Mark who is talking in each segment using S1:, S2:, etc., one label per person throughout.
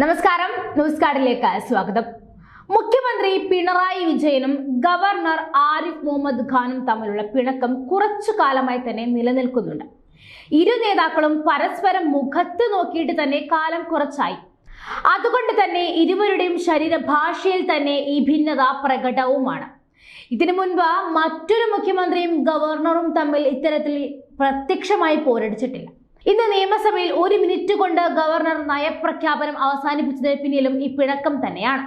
S1: നമസ്കാരം, ന്യൂസ് കാർഡിലേക്ക് സ്വാഗതം. മുഖ്യമന്ത്രി പിണറായി വിജയനും ഗവർണർ ആരിഫ് മുഹമ്മദ് ഖാനും തമ്മിലുള്ള പിണക്കം കുറച്ചു കാലമായി തന്നെ നിലനിൽക്കുന്നുണ്ട്. ഇരു നേതാക്കളും പരസ്പരം മുഖത്ത് നോക്കിയിട്ട് തന്നെ കാലം കുറച്ചായി. അതുകൊണ്ട് തന്നെ ഇരുവരുടെയും ശരീരഭാഷയിൽ തന്നെ ഈ ഭിന്നത പ്രകടവുമാണ്. ഇതിനു മുൻപ് മറ്റൊരു മുഖ്യമന്ത്രിയും ഗവർണറും തമ്മിൽ ഇത്തരത്തിൽ പ്രത്യക്ഷമായി പോരടിച്ചിട്ടില്ല. ഇന്ന് നിയമസഭയിൽ 1 മിനിറ്റ് കൊണ്ട് ഗവർണർ നയപ്രഖ്യാപനം അവസാനിപ്പിച്ചതിന് പിന്നിലും ഈ പിണക്കം തന്നെയാണ്.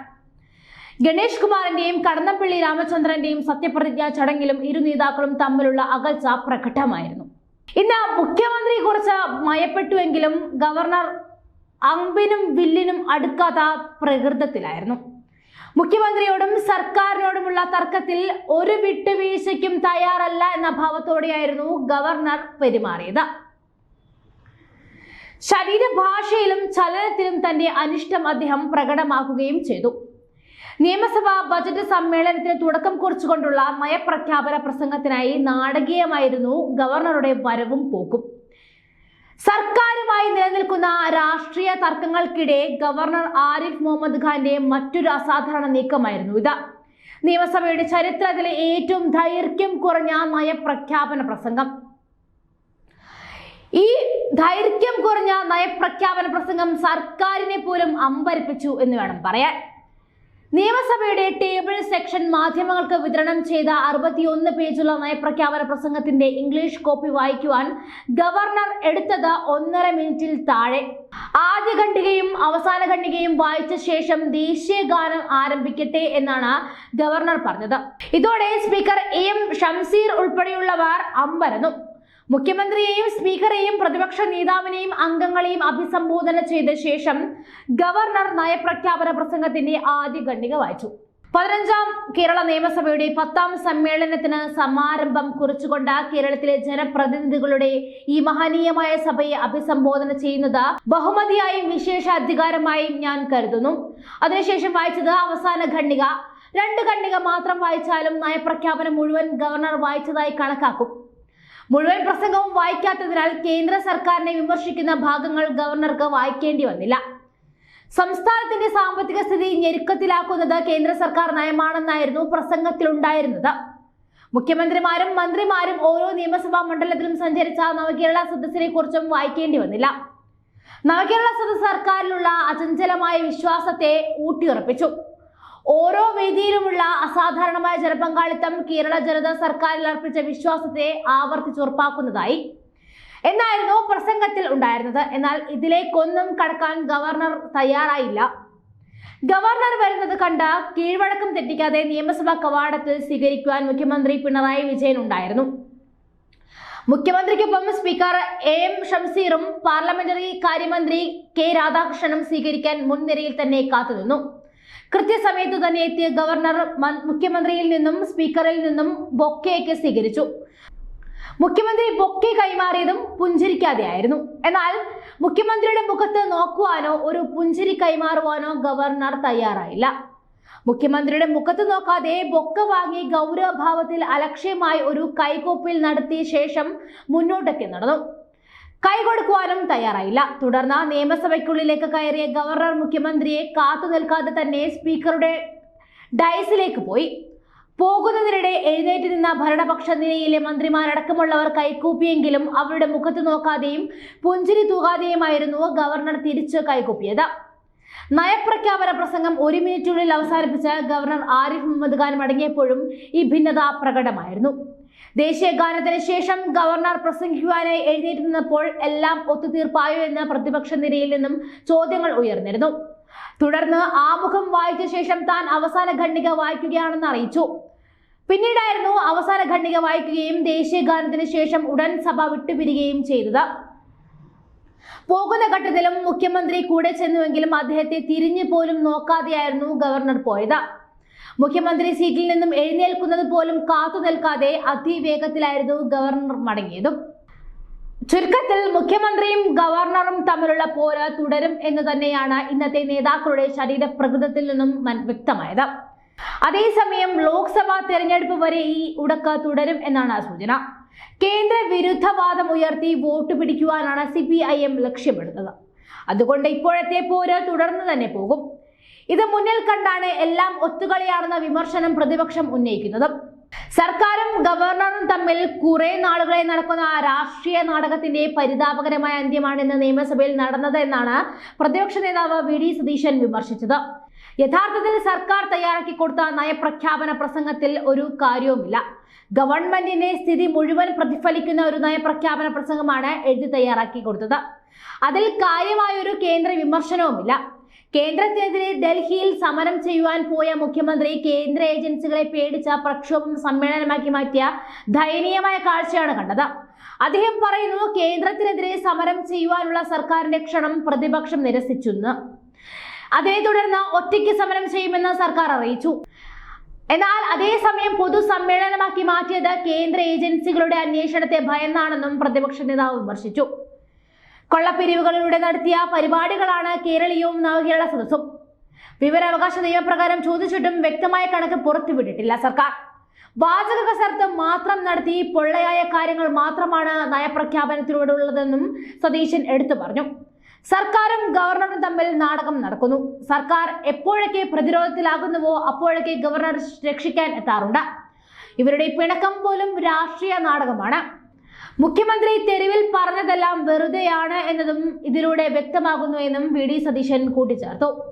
S1: ഗണേഷ് കുമാറിന്റെയും കടന്നപ്പള്ളി രാമചന്ദ്രന്റെയും സത്യപ്രതിജ്ഞാ ചടങ്ങിലും ഇരു നേതാക്കളും തമ്മിലുള്ള അകൽച്ച പ്രകടമായിരുന്നു. ഇന്ന് മുഖ്യമന്ത്രി കുറച്ച് മയപ്പെട്ടുവെങ്കിലും ഗവർണർ അമ്പിനും വില്ലിനും അടുക്കാത്ത പ്രകൃതത്തിലായിരുന്നു. മുഖ്യമന്ത്രിയോടും സർക്കാരിനോടുമുള്ള തർക്കത്തിൽ ഒരു വിട്ടുവീഴ്ചയ്ക്കും തയ്യാറല്ല എന്ന ഭാവത്തോടെയായിരുന്നു ഗവർണർ പെരുമാറിയത്. ശരീരഭാഷയിലും ചലനത്തിലും തന്റെ അനിഷ്ടം അദ്ദേഹം പ്രകടമാക്കുകയും ചെയ്തു. നിയമസഭാ ബജറ്റ് സമ്മേളനത്തിന് തുടക്കം കുറിച്ചുകൊണ്ടുള്ള നയപ്രഖ്യാപന പ്രസംഗത്തിനായി നാടകീയമായിരുന്നു ഗവർണറുടെ വരവും പോക്കും. സർക്കാരുമായി നിലനിൽക്കുന്ന രാഷ്ട്രീയ തർക്കങ്ങൾക്കിടെ ഗവർണർ ആരിഫ് മുഹമ്മദ് ഖാന്റെ മറ്റൊരു അസാധാരണ നീക്കമായിരുന്നു ഇത്. നിയമസഭയുടെ ചരിത്രത്തിലെ ഏറ്റവും ദൈർഘ്യം കുറഞ്ഞ നയപ്രഖ്യാപന പ്രസംഗം. ഈ ദൈർഘ്യം കുറഞ്ഞ നയപ്രഖ്യാപന പ്രസംഗം സർക്കാരിനെ പോലും അമ്പരപ്പിച്ചു എന്ന് വേണം പറയാൻ. നിയമസഭയുടെ ടേബിൾ സെക്ഷൻ മാധ്യമങ്ങൾക്ക് വിതരണം ചെയ്ത 61 പേജുള്ള നയപ്രഖ്യാപന പ്രസംഗത്തിന്റെ ഇംഗ്ലീഷ് കോപ്പി വായിക്കുവാൻ ഗവർണർ എടുത്തത് 1.5 മിനിറ്റിൽ താഴെ. ആദ്യ ഖണ്ഡികയും അവസാന ഖണ്ഡികയും വായിച്ച ശേഷം ദേശീയ ഗാനം ആരംഭിക്കട്ടെ എന്നാണ് ഗവർണർ പറഞ്ഞത്. ഇതോടെ സ്പീക്കർ എം ഷംസീർ ഉൾപ്പെടെയുള്ളവർ അമ്പരന്നു. മുഖ്യമന്ത്രിയെയും സ്പീക്കറെയും പ്രതിപക്ഷ നേതാവിനെയും അംഗങ്ങളെയും അഭിസംബോധന ചെയ്ത ശേഷം ഗവർണർ നയപ്രഖ്യാപന പ്രസംഗത്തിന്റെ ആദ്യ ഖണ്ഡിക വായിച്ചു. 15ാം കേരള നിയമസഭയുടെ 10ാം സമ്മേളനത്തിന് സമാരംഭം കുറിച്ചുകൊണ്ട് കേരളത്തിലെ ജനപ്രതിനിധികളുടെ ഈ മഹനീയമായ സഭയെ അഭിസംബോധന ചെയ്യുന്നത് ബഹുമതിയായും വിശേഷാധികാരമായും ഞാൻ കരുതുന്നു. അതിനുശേഷം വായിച്ചത് അവസാന ഖണ്ഡിക. 2 ഖണ്ഡിക മാത്രം വായിച്ചാലും നയപ്രഖ്യാപനം മുഴുവൻ ഗവർണർ വായിച്ചതായി കണക്കാക്കും. മുഴുവൻ പ്രസംഗവും വായിക്കാത്തതിനാൽ കേന്ദ്ര സർക്കാരിനെ വിമർശിക്കുന്ന ഭാഗങ്ങൾ ഗവർണർക്ക് വായിക്കേണ്ടി വന്നില്ല. സംസ്ഥാനത്തിന്റെ സാമ്പത്തിക സ്ഥിതി ഞെരുക്കത്തിലാക്കുന്നത് കേന്ദ്ര സർക്കാർ നയമാണെന്നായിരുന്നു പ്രസംഗത്തിലുണ്ടായിരുന്നത്. മുഖ്യമന്ത്രിമാരും മന്ത്രിമാരും ഓരോ നിയമസഭാ മണ്ഡലത്തിലും സഞ്ചരിച്ച നവകേരള സദസ്സിനെ കുറിച്ചും വായിക്കേണ്ടി വന്നില്ല. നവകേരള സദസ്സ് സർക്കാരിലുള്ള അചഞ്ചലമായ വിശ്വാസത്തെ ഊട്ടിയുറപ്പിച്ചു. ഓരോ വേദിയിലുമുള്ള അസാധാരണമായ ജനപങ്കാളിത്തം കേരള ജനത സർക്കാരിൽ അർപ്പിച്ച വിശ്വാസത്തെ ആവർത്തിച്ചുറപ്പാക്കുന്നതായി എന്നായിരുന്നു പ്രസംഗത്തിൽ ഉണ്ടായിരുന്നത്. എന്നാൽ ഇതിലേക്കൊന്നും കടക്കാൻ ഗവർണർ തയ്യാറായില്ല. ഗവർണർ വരുന്നത് കണ്ട് കീഴ്വഴക്കം തെറ്റിക്കാതെ നിയമസഭാ കവാടത്തിൽ സ്വീകരിക്കുവാൻ മുഖ്യമന്ത്രി പിണറായി വിജയൻ ഉണ്ടായിരുന്നു. മുഖ്യമന്ത്രിക്കൊപ്പം സ്പീക്കർ എം ഷംസീറും പാർലമെന്ററി കാര്യമന്ത്രി കെ രാധാകൃഷ്ണനും സ്വീകരിക്കാൻ മുൻനിരയിൽ തന്നെ കാത്തുനിന്നു. കൃത്യസമയത്തു തന്നെ എത്തിയ ഗവർണർ മുഖ്യമന്ത്രിയിൽ നിന്നും സ്പീക്കറിൽ നിന്നും ബൊക്കെയൊക്കെ സ്വീകരിച്ചു. മുഖ്യമന്ത്രി ബൊക്കെ കൈമാറിയതും പുഞ്ചിരിക്കാതെയായിരുന്നു. എന്നാൽ മുഖ്യമന്ത്രിയുടെ മുഖത്ത് നോക്കുവാനോ ഒരു പുഞ്ചിരി കൈമാറുവാനോ ഗവർണർ തയ്യാറായില്ല. മുഖ്യമന്ത്രിയുടെ മുഖത്ത് നോക്കാതെ ബൊക്കെ വാങ്ങി ഗൗരവഭാവത്തിൽ അലക്ഷ്യമായി ഒരു കൈകൊപ്പിൽ നടത്തിയ ശേഷം മുന്നോട്ടൊക്കെ നടന്നു. കൈ കൊടുക്കുവാനും തയ്യാറായില്ല. തുടർന്ന് നിയമസഭയ്ക്കുള്ളിലേക്ക് കയറിയ ഗവർണർ മുഖ്യമന്ത്രിയെ കാത്തു നിൽക്കാതെ തന്നെ സ്പീക്കറുടെ ഡയസിലേക്ക് പോയി. പോകുന്നതിനിടെ എഴുന്നേറ്റ് നിന്ന ഭരണപക്ഷ നിരയിലെ മന്ത്രിമാരടക്കമുള്ളവർ കൈകൂപ്പിയെങ്കിലും അവരുടെ മുഖത്ത് നോക്കാതെയും പുഞ്ചിരി തൂകാതെയുമായിരുന്നു ഗവർണർ തിരിച്ച് കൈകൂപ്പിയത്. നയപ്രഖ്യാപന പ്രസംഗം 1 മിനിറ്റിനുള്ളിൽ അവസാനിപ്പിച്ച് ഗവർണർ ആരിഫ് മുഹമ്മദ് ഖാൻ മടങ്ങിയപ്പോഴും ഈ ഭിന്നത പ്രകടമായിരുന്നു. ദേശീയ ഗാനത്തിന് ശേഷം ഗവർണർ പ്രസംഗിക്കുവാനായി എഴുന്നേറ്റ് നിന്നപ്പോൾ എല്ലാം ഒത്തുതീർപ്പായോ എന്ന് പ്രതിപക്ഷ നിരയിൽ നിന്നും ചോദ്യങ്ങൾ ഉയർന്നിരുന്നു. തുടർന്ന് ആമുഖം വായിച്ച ശേഷം താൻ അവസാന ഖണ്ഡിക വായിക്കുകയാണെന്ന് അറിയിച്ചു. പിന്നീടായിരുന്നു അവസാന ഖണ്ഡിക വായിക്കുകയും ദേശീയ ഗാനത്തിന് ശേഷം ഉടൻ സഭ വിട്ടുപിരിയുകയും ചെയ്തത്. പോകുന്ന ഘട്ടത്തിലും മുഖ്യമന്ത്രി കൂടെ ചെന്നുവെങ്കിലും അദ്ദേഹത്തെ തിരിഞ്ഞു പോലും നോക്കാതെയായിരുന്നു ഗവർണർ പോയത്. മുഖ്യമന്ത്രി സീറ്റിൽ നിന്നും എഴുന്നേൽക്കുന്നത് പോലും കാത്തു നിൽക്കാതെ അതിവേഗത്തിലായിരുന്നു ഗവർണർ മടങ്ങിയതും. ചുരുക്കത്തിൽ മുഖ്യമന്ത്രിയും ഗവർണറും തമ്മിലുള്ള പോര് തുടരും എന്ന് തന്നെയാണ് ഇന്നത്തെ നേതാക്കളുടെ ശരീരപ്രകൃതത്തിൽ നിന്നും വ്യക്തമായത്. അതേസമയം ലോക്സഭാ തെരഞ്ഞെടുപ്പ് വരെ ഈ ഉടക്ക് തുടരും എന്നാണ് സൂചന. കേന്ദ്ര വിരുദ്ധവാദം ഉയർത്തി വോട്ട് പിടിക്കുവാനാണ് CPIM ലക്ഷ്യമിടുന്നത്. അതുകൊണ്ട് ഇപ്പോഴത്തെ പോര് തുടർന്ന് തന്നെ പോകും. ഇത് മുന്നിൽ കണ്ടാണ് എല്ലാം ഒത്തുകളിയാണെന്ന വിമർശനം പ്രതിപക്ഷം ഉന്നയിക്കുന്നത്. സർക്കാരും ഗവർണറും തമ്മിൽ കുറെ നാളുകളെ നടക്കുന്ന രാഷ്ട്രീയ നാടകത്തിന്റെ പരിതാപകരമായ അന്ത്യമാണ് ഇന്ന് നിയമസഭയിൽ നടന്നത് എന്നാണ് പ്രതിപക്ഷ നേതാവ് വി.ഡി. സതീശൻ വിമർശിച്ചത്. യഥാർത്ഥത്തിൽ സർക്കാർ തയ്യാറാക്കി കൊടുത്ത നയപ്രഖ്യാപന പ്രസംഗത്തിൽ ഒരു കാര്യവുമില്ല. ഗവൺമെന്റിന്റെ സ്ഥിതി മുഴുവൻ പ്രതിഫലിക്കുന്ന ഒരു നയപ്രഖ്യാപന പ്രസംഗമാണ് എഴുതി തയ്യാറാക്കി കൊടുത്തത്. അതിൽ കാര്യമായ ഒരു കേന്ദ്ര വിമർശനവുമില്ല. കേന്ദ്രത്തിനെതിരെ ഡൽഹിയിൽ സമരം ചെയ്യുവാൻ പോയ മുഖ്യമന്ത്രി കേന്ദ്ര ഏജൻസികളെ പേടിച്ച പ്രക്ഷോഭം സമ്മേളനമാക്കി മാറ്റിയ ദയനീയമായ കാഴ്ചയാണ് കണ്ടത്. അദ്ദേഹം പറയുന്നു, കേന്ദ്രത്തിനെതിരെ സമരം ചെയ്യുവാനുള്ള സർക്കാരിന്റെ ക്ഷണം പ്രതിപക്ഷം നിരസിച്ചെന്ന്. അതേ തുടർന്ന് ഒറ്റയ്ക്ക് സമരം ചെയ്യുമെന്ന് സർക്കാർ അറിയിച്ചു. എന്നാൽ അതേസമയം പൊതുസമ്മേളനമാക്കി മാറ്റിയത് കേന്ദ്ര ഏജൻസികളുടെ അന്വേഷണത്തെ ഭയന്നാണെന്നും പ്രതിപക്ഷ നേതാവ് വിമർശിച്ചു. കൊള്ളപ്പിരിവുകളിലൂടെ നടത്തിയ പരിപാടികളാണ് കേരളീയവും നവകേരള സദസ്സും. വിവരാവകാശ നിയമപ്രകാരം ചോദിച്ചിട്ടും വ്യക്തമായ കണക്ക് പുറത്തുവിട്ടിട്ടില്ല സർക്കാർ. വാചക കസർത്ത് മാത്രം നടത്തി പൊള്ളയായ കാര്യങ്ങൾ മാത്രമാണ് നയപ്രഖ്യാപനത്തിലൂടെ ഉള്ളതെന്നും സതീശൻ എടുത്തു പറഞ്ഞു. സർക്കാരും ഗവർണറും തമ്മിൽ നാടകം നടക്കുന്നു. സർക്കാർ എപ്പോഴൊക്കെ പ്രതിരോധത്തിലാകുന്നുവോ അപ്പോഴൊക്കെ ഗവർണർ രക്ഷിക്കാൻ എത്താറുണ്ട്. ഇവരുടെ പിണക്കം പോലും രാഷ്ട്രീയ നാടകമാണ്. മുഖ്യമന്ത്രി തെരുവിൽ പറഞ്ഞതെല്ലാം വെറുതെയാണ് എന്നതും ഇതിലൂടെ വ്യക്തമാകുന്നു എന്നും വി.ഡി. സതീശൻ കൂട്ടിച്ചേർത്തു.